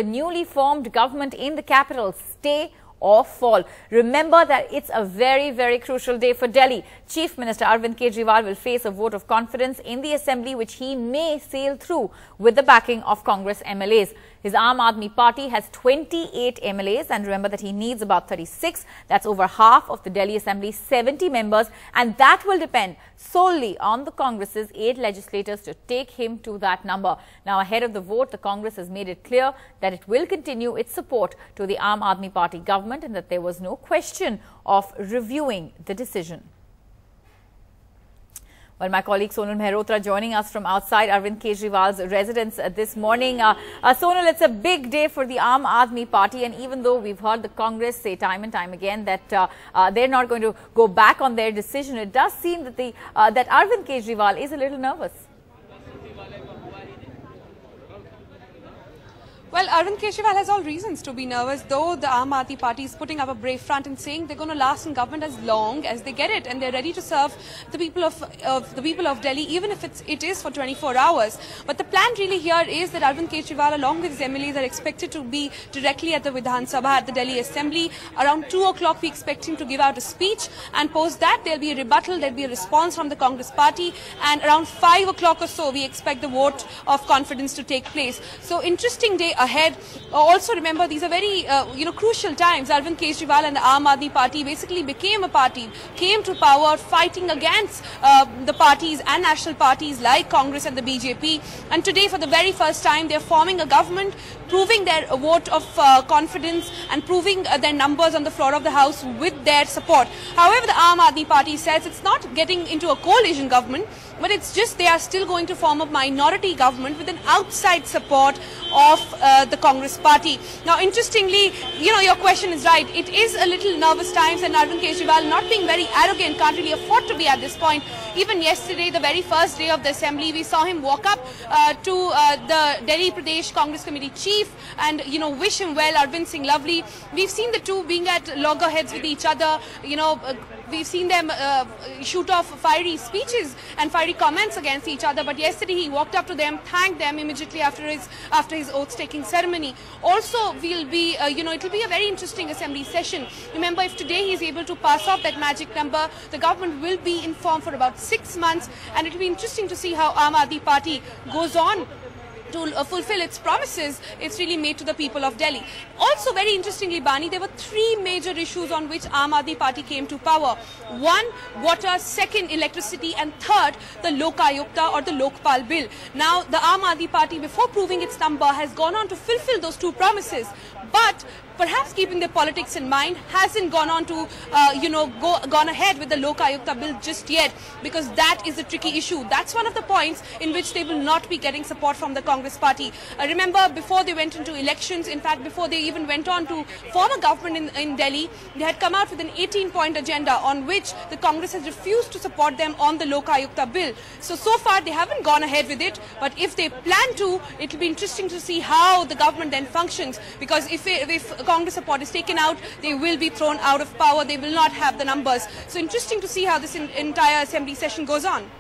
The newly formed government in the capital stay or fall. Remember that it's a very, very crucial day for Delhi. Chief Minister Arvind Kejriwal will face a vote of confidence in the assembly, which he may sail through with the backing of Congress MLAs. His Aam Aadmi Party has 28 MLAs, and remember that he needs about 36. That's over half of the Delhi Assembly's 70 members, and that will depend solely on the Congress's 8 legislators to take him to that number. Now, ahead of the vote, the Congress has made it clear that it will continue its support to the Aam Aadmi Party government and that there was no question of reviewing the decision. Well, my colleague Sonal Mehrotra joining us from outside Arvind Kejriwal's residence this morning. Sonal, it's a big day for the Aam Aadmi Party, and even though we've heard the Congress say time and time again that they're not going to go back on their decision, it does seem that that Arvind Kejriwal is a little nervous. Well, Arvind Kejriwal has all reasons to be nervous, though the Aam Aadmi Party is putting up a brave front and saying they're going to last in government as long as they get it, and they're ready to serve the people of Delhi, even if it is for 24 hours. But the plan really here is that Arvind Kejriwal, along with his MLAs, are expected to be directly at the Vidhan Sabha at the Delhi Assembly. Around 2 o'clock, we expect him to give out a speech, and post that there'll be a rebuttal, there'll be a response from the Congress Party, and around 5 o'clock or so, we expect the vote of confidence to take place. So, interesting day ahead. Also remember, these are very crucial times. Arvind Kejriwal and the Aam Aadmi Party basically became a party, came to power fighting against the parties and national parties like Congress and the BJP, and today for the very first time they are forming a government, proving their vote of confidence and proving their numbers on the floor of the House with their support. However, the Aam Aadmi Party says it's not getting into a coalition government, but it's just they are still going to form a minority government with an outside support of the Congress Party. Now, interestingly, your question is right. It is a little nervous times, and Arvind Kejriwal, not being very arrogant, can't really afford to be at this point. Even yesterday, the very first day of the assembly, we saw him walk up to the Delhi Pradesh Congress Committee chief and, wish him well, Arvind Singh Lovely. We've seen the two being at loggerheads with each other. We've seen them shoot off fiery speeches and fiery comments against each other. But yesterday, he walked up to them, thanked them immediately after his oath-taking ceremony. Also, it'll be a very interesting assembly session. Remember, if today he is able to pass off that magic number, the government will be in form for about 6 months, and it will be interesting to see how Aam Aadmi Party goes on to fulfill its promises it's really made to the people of Delhi. Also, very interestingly, Bani, there were 3 major issues on which Aam Aadmi Party came to power. 1, water; 2nd, electricity; and 3rd, the Lok Ayukta or the Lokpal bill. Now, the Aam Aadmi Party, before proving its number, has gone on to fulfill those 2 promises. But perhaps keeping their politics in mind, hasn't gone on to, gone ahead with the Lok Ayukta bill just yet, because that is a tricky issue. That's one of the points in which they will not be getting support from the Congress Party. Remember, before they went into elections, in fact, before they even went on to form a government in Delhi, they had come out with an 18-point agenda on which the Congress has refused to support them on the Lok Ayukta bill. So far, they haven't gone ahead with it, but if they plan to, it will be interesting to see how the government then functions, because if Congress support is taken out, they will be thrown out of power. They will not have the numbers. So interesting to see how this entire assembly session goes on.